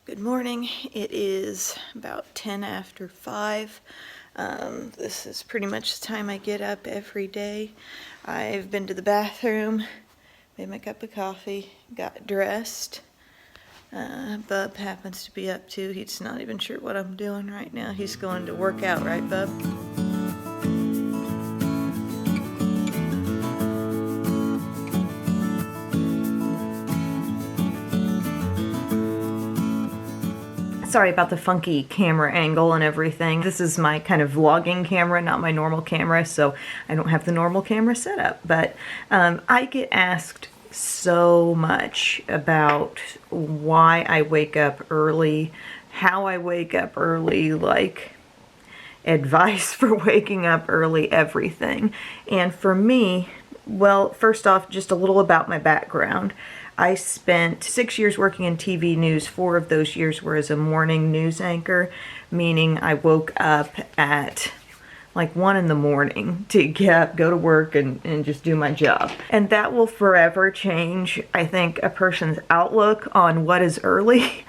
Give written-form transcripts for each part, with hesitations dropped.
Good morning. It is about 10 after 5. This is pretty much the time I get up every day. I've been to the bathroom, made my cup of coffee, got dressed. Bub happens to be up too. He's not even sure what I'm doing right now. He's going to work out, right, Bub? Sorry about the funky camera angle and everything. This is my kind of vlogging camera, not my normal camera, so I don't have the normal camera set up. But I get asked so much about why I wake up early, how I wake up early, like advice for waking up early, everything. And for me, well, first off, just a little about my background. I spent 6 years working in TV news. 4 of those years were as a morning news anchor, meaning I woke up at like 1 in the morning to get up, go to work, and just do my job. And that will forever change, I think, a person's outlook on what is early,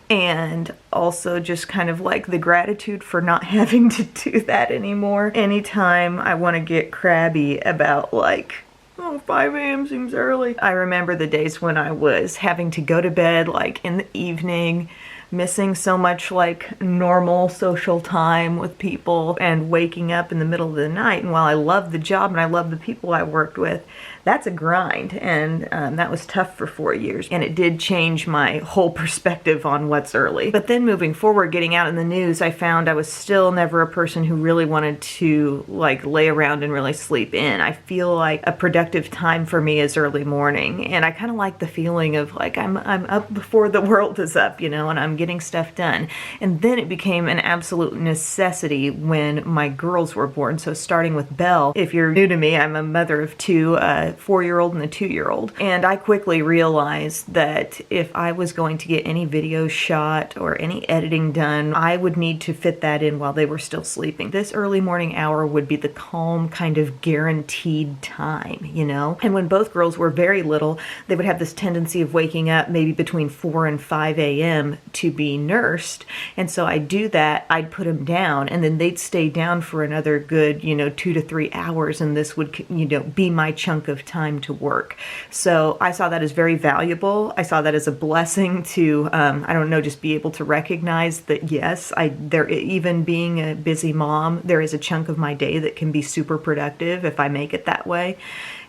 and also just kind of like the gratitude for not having to do that anymore. Anytime I want to get crabby about like, oh, 5 a.m. seems early. I remember the days when I was having to go to bed like in the evening, missing so much like normal social time with people, and waking up in the middle of the night. And while I love the job and I love the people I worked with, that's a grind, and that was tough for 4 years, and it did change my whole perspective on what's early. But then moving forward, getting out in the news, I found I was still never a person who really wanted to like lay around and really sleep in. I feel like a productive time for me is early morning, and I kind of like the feeling of like I'm up before the world is up, you know, and I'm getting stuff done. And then it became an absolute necessity when my girls were born. So starting with Belle, if you're new to me, I'm a mother of 2, a 4-year-old and a 2-year-old. And I quickly realized that if I was going to get any video shot or any editing done, I would need to fit that in while they were still sleeping. This early morning hour would be the calm, kind of guaranteed time, you know? And when both girls were very little, they would have this tendency of waking up maybe between 4 and 5 a.m. to be nursed. And so I'd do that, I'd put them down, and then they'd stay down for another good, 2 to 3 hours, and this would, be my chunk of time to work. So I saw that as very valuable. I saw that as a blessing to, I don't know, just be able to recognize that, yes, even being a busy mom, there is a chunk of my day that can be super productive if I make it that way.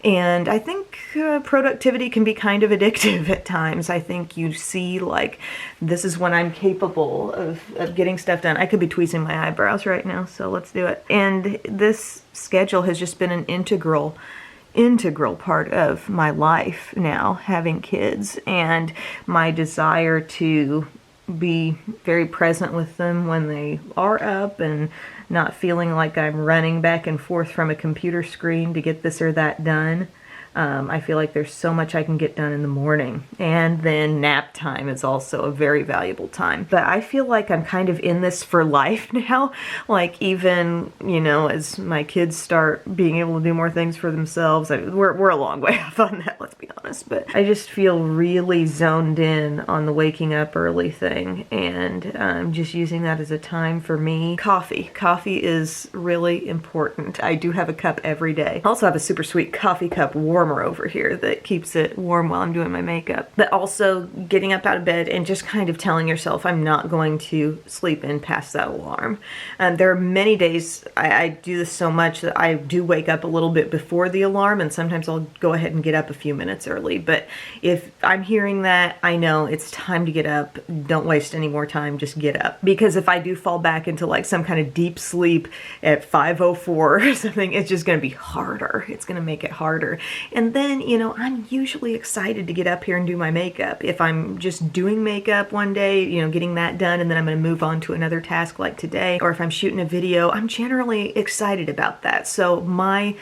And I think productivity can be kind of addictive at times. I think you see, like, this is when I'm capable of getting stuff done. I could be tweezing my eyebrows right now, so let's do it. And this schedule has just been an integral part of my life now, having kids, and my desire to be very present with them when they are up and not feeling like I'm running back and forth from a computer screen to get this or that done. I feel like there's so much I can get done in the morning. And then nap time is also a very valuable time. But I feel like I'm kind of in this for life now. Like even, as my kids start being able to do more things for themselves, we're a long way off on that, let's be honest. But I just feel really zoned in on the waking up early thing, and just using that as a time for me. Coffee is really important. I do have a cup every day. I also have a super sweet coffee cup warmer over here that keeps it warm while I'm doing my makeup. But also getting up out of bed and just kind of telling yourself I'm not going to sleep in past that alarm. There are many days I do this so much that I do wake up a little bit before the alarm, and sometimes I'll go ahead and get up a few minutes early. But if I'm hearing that, I know it's time to get up. Don't waste any more time, just get up. Because if I do fall back into like some kind of deep sleep at 5:04 or something, it's just going to be harder. It's going to make it harder. And then, I'm usually excited to get up here and do my makeup. If I'm just doing makeup one day, getting that done, and then I'm going to move on to another task like today, or if I'm shooting a video, I'm generally excited about that. So my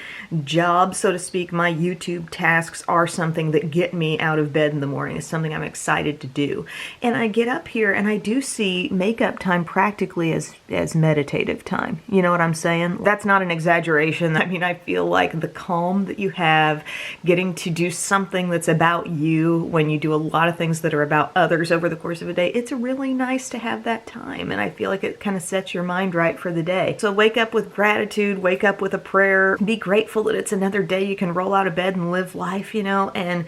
job, so to speak, my YouTube tasks are something that get me out of bed in the morning. It's something I'm excited to do. And I get up here and I do see makeup time practically as meditative time. You know what I'm saying? That's not an exaggeration. I mean, I feel like the calm that you have, getting to do something that's about you when you do a lot of things that are about others over the course of a day. It's really nice to have that time, and I feel like it kind of sets your mind right for the day. So wake up with gratitude, wake up with a prayer, be grateful that it's another day you can roll out of bed and live life, you know, and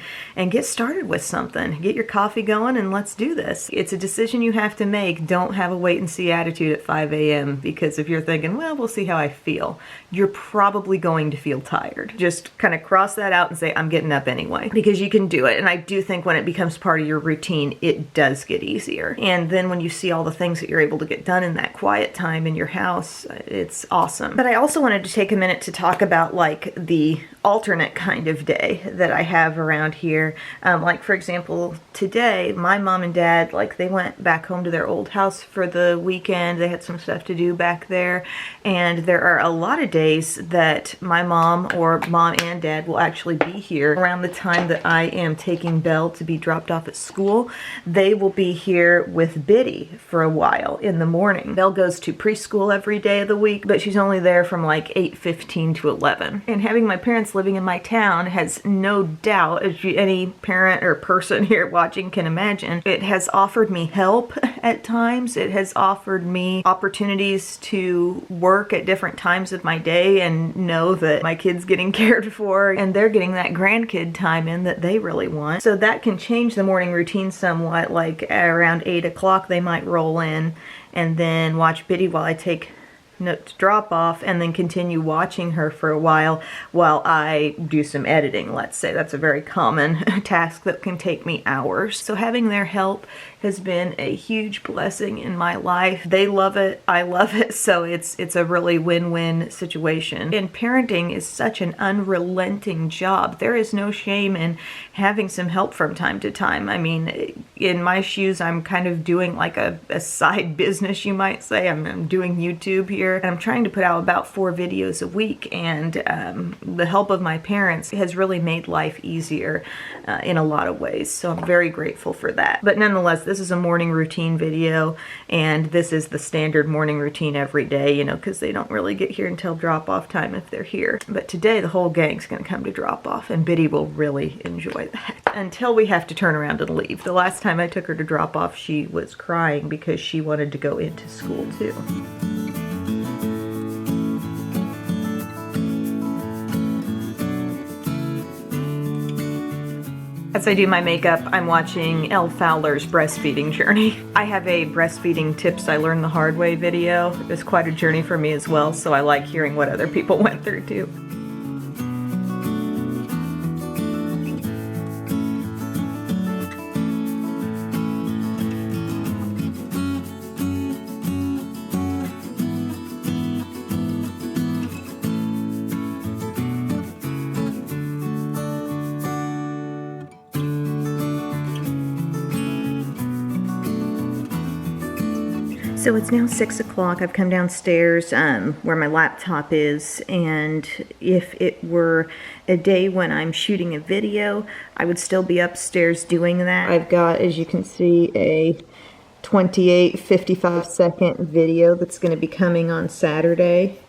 get started with something. Get your coffee going and let's do this. It's a decision you have to make. Don't have a wait and see attitude at 5 a.m. because if you're thinking, well, we'll see how I feel, you're probably going to feel tired. Just kind of cross that out and say, I'm getting up anyway, because you can do it. And I do think when it becomes part of your routine, it does get easier. And then when you see all the things that you're able to get done in that quiet time in your house, it's awesome. But I also wanted to take a minute to talk about like the alternate kind of day that I have around here. Like for example, today, my mom and dad, like they went back home to their old house for the weekend. They had some stuff to do back there. And there are a lot of days that my mom or mom and dad will actually be here around the time that I am taking Belle to be dropped off at school. They will be here with Biddy for a while in the morning. Belle goes to preschool every day of the week, but she's only there from like 8:15 to 11. And having my parents living in my town has no doubt, as any parent or person here watching can imagine, it has offered me help at times. It has offered me opportunities to work at different times of my day and know that my kid's getting cared for and they're getting that grandkid time in that they really want. So that can change the morning routine somewhat. Like around 8 o'clock they might roll in and then watch Biddy while I take note to drop off and then continue watching her for a while I do some editing, let's say. That's a very common task that can take me hours. So having their help has been a huge blessing in my life. They love it, I love it, so it's a really win-win situation. And parenting is such an unrelenting job. There is no shame in having some help from time to time. I mean, in my shoes, I'm kind of doing like a side business, you might say. I'm doing YouTube here, and I'm trying to put out about 4 videos a week, and the help of my parents has really made life easier in a lot of ways, so I'm very grateful for that. But nonetheless, this is a morning routine video, and this is the standard morning routine every day, you know, because they don't really get here until drop-off time if they're here. But today, the whole gang's going to come to drop-off, and Biddy will really enjoy that. Until we have to turn around and leave. The last time I took her to drop-off, she was crying because she wanted to go into school, too. As I do my makeup, I'm watching Elle Fowler's breastfeeding journey. I have a breastfeeding tips I learned the hard way video. It was quite a journey for me as well, so I like hearing what other people went through too. So it's now 6 o'clock. I've come downstairs where my laptop is, and if it were a day when I'm shooting a video, I would still be upstairs doing that. I've got, as you can see, a 58-55 second video that's going to be coming on Saturday.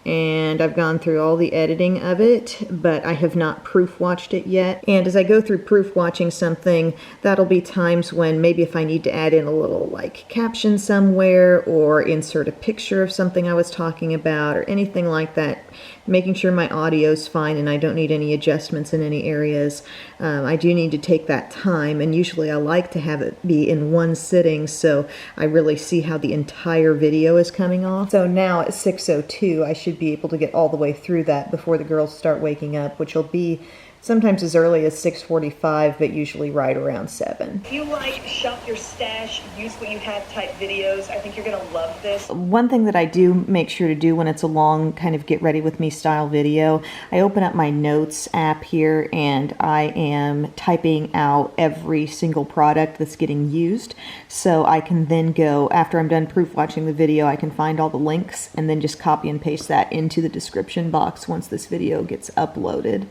And I've gone through all the editing of it, but I have not proof watched it yet. And as I go through proof watching something, that'll be times when maybe if I need to add in a little like caption somewhere or insert a picture of something I was talking about or anything like that, making sure my audio's fine and I don't need any adjustments in any areas. I do need to take that time, and usually I like to have it be in one sitting so I really see how the entire video is coming off. So now at 6:02 I should be able to get all the way through that before the girls start waking up, which will be sometimes as early as 6:45, but usually right around 7. If you like shop your stash, use what you have type videos, I think you're gonna love this. One thing that I do make sure to do when it's a long kind of get ready with me style video, I open up my notes app here and I am typing out every single product that's getting used, so I can then go, after I'm done proof watching the video, I can find all the links and then just copy and paste that into the description box once this video gets uploaded.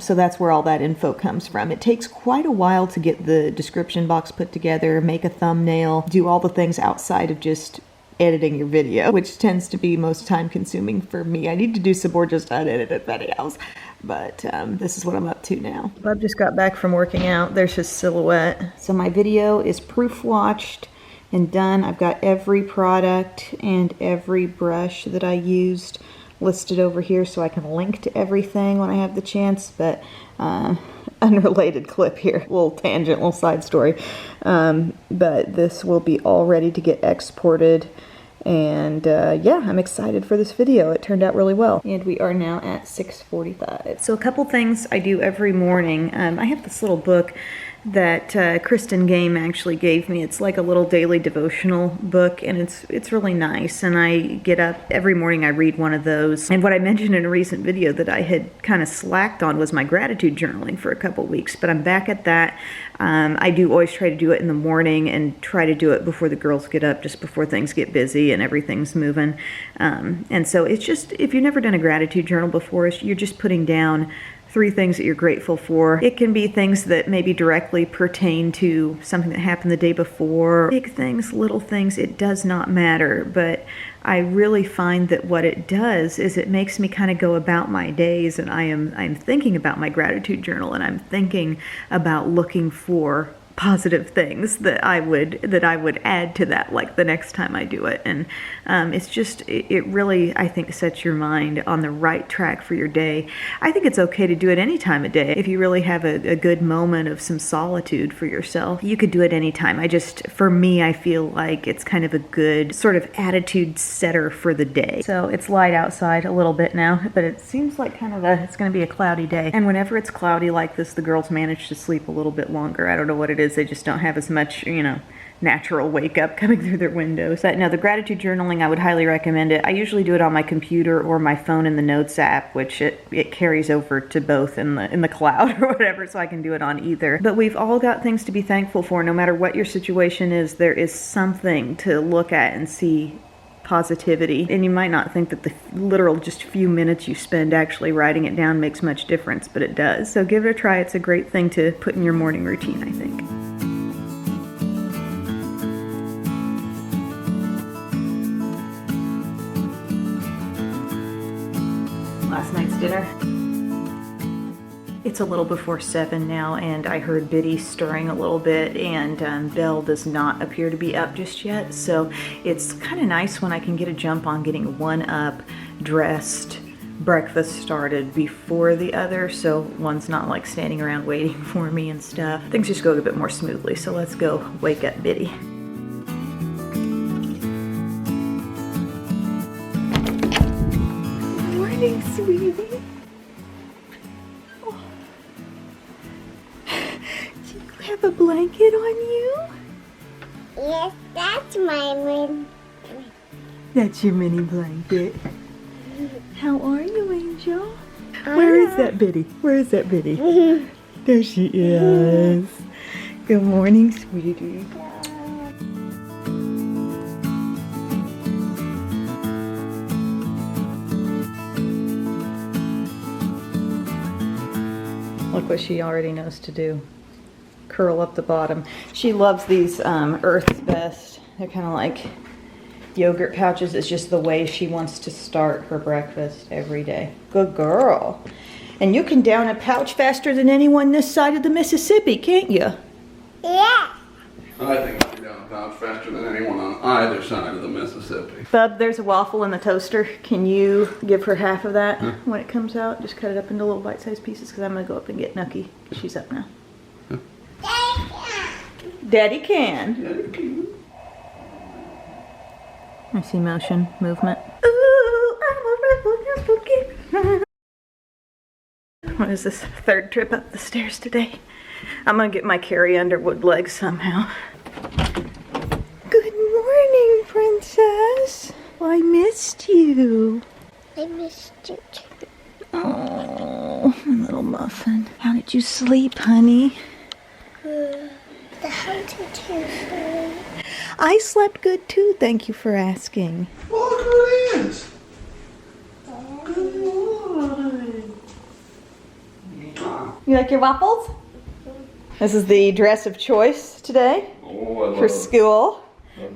So that's where all that info comes from. It takes quite a while to get the description box put together, make a thumbnail, do all the things outside of just editing your video, which tends to be most time consuming for me. I need to do some more just unedited videos. but this is what I'm up to now. Bob just got back from working out. There's his silhouette. So my video is proof watched and done. I've got every product and every brush that I used listed over here so I can link to everything when I have the chance, but unrelated clip here, little tangent, little side story. But this will be all ready to get exported. And yeah, I'm excited for this video. It turned out really well. And we are now at 6:45. So a couple things I do every morning. I have this little book that Kristen Game actually gave me. It's like a little daily devotional book, and it's really nice. And I get up every morning, I read one of those. And what I mentioned in a recent video that I had kind of slacked on was my gratitude journaling for a couple weeks, but I'm back at that. I do always try to do it in the morning and try to do it before the girls get up, just before things get busy and everything's moving. And so it's just, if you've never done a gratitude journal before, you're just putting down 3 things that you're grateful for. It can be things that maybe directly pertain to something that happened the day before. Big things, little things, it does not matter. But I really find that what it does is it makes me kind of go about my days, and I'm thinking about my gratitude journal, and I'm thinking about looking for positive things that I would add to that, like the next time I do it. And it's just, it really, I think, sets your mind on the right track for your day. I think it's okay to do it any time of day. If you really have a good moment of some solitude for yourself, you could do it anytime. For me, I feel like it's kind of a good sort of attitude setter for the day. So it's light outside a little bit now, but it seems like it's going to be a cloudy day. And whenever it's cloudy like this, the girls manage to sleep a little bit longer. I don't know what it is. They just don't have as much, natural wake up coming through their windows. But no, the gratitude journaling, I would highly recommend it. I usually do it on my computer or my phone in the Notes app, which it carries over to both in the cloud or whatever, so I can do it on either. But we've all got things to be thankful for. No matter what your situation is, there is something to look at and see positivity. And you might not think that the literal just few minutes you spend actually writing it down makes much difference, but it does. So give it a try. It's a great thing to put in your morning routine, I think. Last night's dinner. It's a little before 7 now, and I heard Biddy stirring a little bit, and Belle does not appear to be up just yet, so it's kind of nice when I can get a jump on getting one up, dressed, breakfast started before the other, so one's not like standing around waiting for me and stuff. Things just go a bit more smoothly, so let's go wake up Biddy. Morning, sweetie. Have a blanket on you? Yes, that's my mini. That's your mini blanket. How are you, Angel? Where is that Biddy? Where is that Biddy? There she is. Good morning, sweetie. Look what she already knows to do. Curl up the bottom. She loves these Earth's Best. They're kind of like yogurt pouches. It's just the way she wants to start her breakfast every day. Good girl. And you can down a pouch faster than anyone this side of the Mississippi, can't you? Yeah. I think I can down a pouch faster than anyone on either side of the Mississippi. Bub, there's a waffle in the toaster. Can you give her half of that when it comes out? Just cut it up into little bite-sized pieces, because I'm going to go up and get Nucky, because she's up now. Daddy can. Daddy can. I see motion, movement. Ooh, I'm a rebel kid. What is this, 3rd trip up the stairs today? I'm gonna get my Carrie Underwood legs somehow. Good morning, princess. Well, I missed you. I missed you too. Oh, my little muffin. How did you sleep, honey? How did you sleep? I slept good too, thank you for asking. Well, look who it is. Good morning. You like your waffles? This is the dress of choice today for school.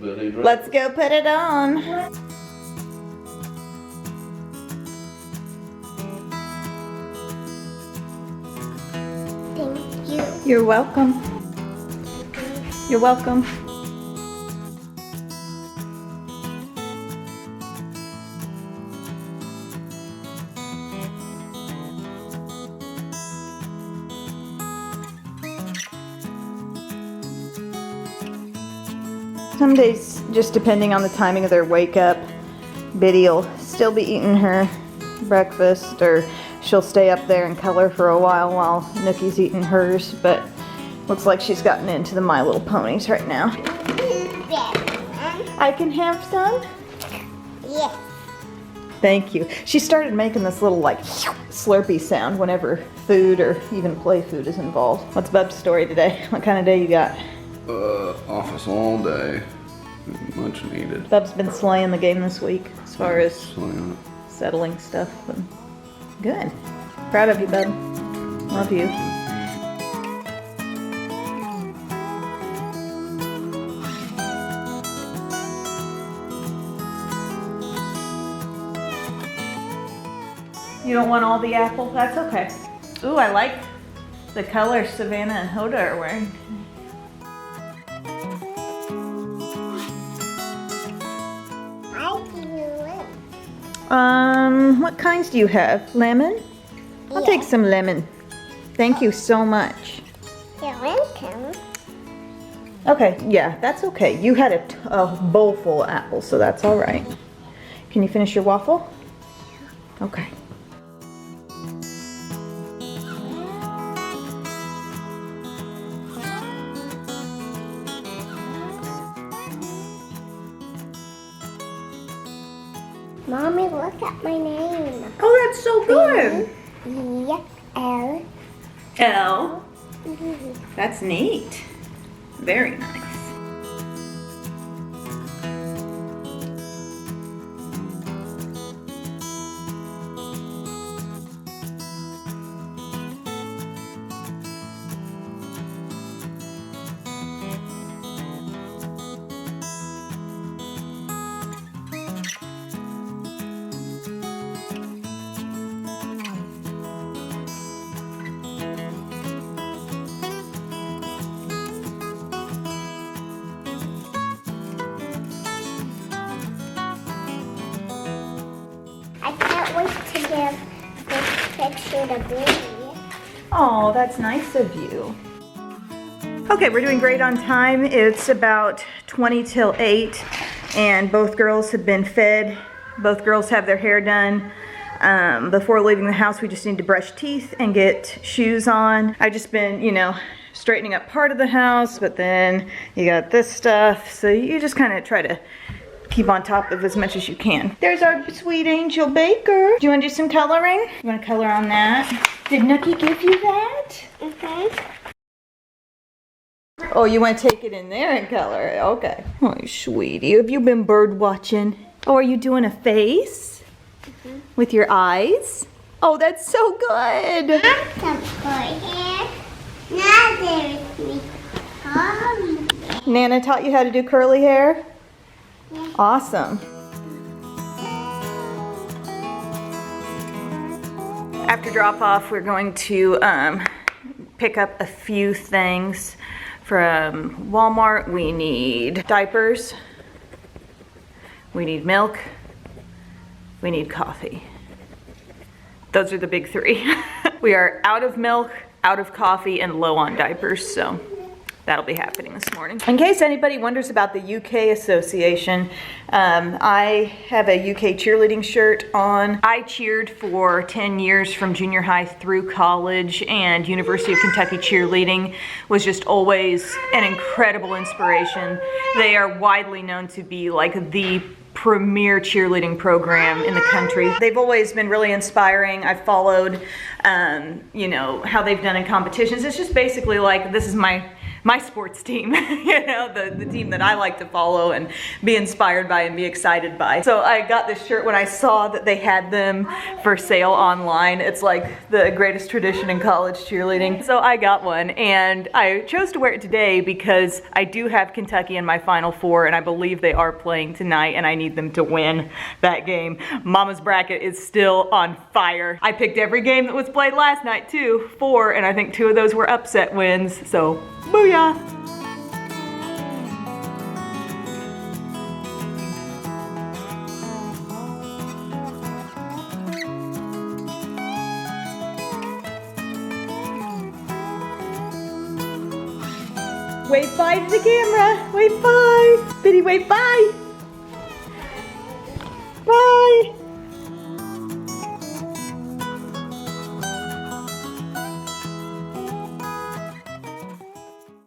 Let's go put it on. You're welcome. You're welcome. Some days, just depending on the timing of their wake up, Biddy will still be eating her breakfast, or she'll stay up there and color for a while Nookie's eating hers, but looks like she's gotten into the My Little Ponies right now. I can have some? Yes. Thank you. She started making this little like slurpy sound whenever food or even play food is involved. What's Bub's story today? What kind of day you got? Office all day. Much needed. Bub's been slaying the game this week as far as Slaying it. settling stuff. And good. Proud of you, Bub. Love you. You don't want all the apple? That's okay. Ooh, I like the color Savannah and Hoda are wearing. What kinds do you have? Lemon? I'll take some lemon. Thank you so much. You're welcome. Okay, yeah, that's okay. You had a bowl full of apples, so that's all right. Can you finish your waffle? Okay. Mommy, look at my name. Oh, that's so good. L. L. That's neat. Very nice. I can't wait to give this picture to Billy. Oh, that's nice of you. Okay, we're doing great on time. It's about 20 till 8, and both girls have been fed. Both girls have their hair done. Before leaving the house, we just need to brush teeth and get shoes on. I've just been, you know, straightening up part of the house, but then you got this stuff, so you just kind of try to keep on top of as much as you can. There's our sweet angel Baker. Do you want to do some coloring? You want to color on that? Did Nookie give you that? Okay. Oh, you want to take it in there and color it? Okay. Oh, sweetie, have you been bird watching? Oh, are you doing a face? With your eyes? Oh, that's so good. I'm some good hair. Now there's me. Nana taught you how to do curly hair? Yeah. Awesome. After drop off, we're going to pick up a few things from Walmart. We need diapers, we need milk, we need coffee. Those are the big three. We are out of milk, out of coffee, and low on diapers, so that'll be happening this morning. In case anybody wonders about the UK Association, I have a UK cheerleading shirt on. I cheered for 10 years from junior high through college, and University of Kentucky cheerleading was just always an incredible inspiration. They are widely known to be like the premier cheerleading program in the country. They've always been really inspiring. I've followed, you know, how they've done in competitions. It's just basically like, this is my my sports team, you know, the team that I like to follow and be inspired by and be excited by. So I got this shirt when I saw that they had them for sale online. It's like the greatest tradition in college cheerleading. So I got one, and I chose to wear it today because I do have Kentucky in my Final Four, and I believe they are playing tonight, and I need them to win that game. Mama's bracket is still on fire. I picked every game that was played last night too, 4, and I think 2 of those were upset wins, so booyah! Wave bye to the camera. Wave bye. Biddy, wave bye. Bye.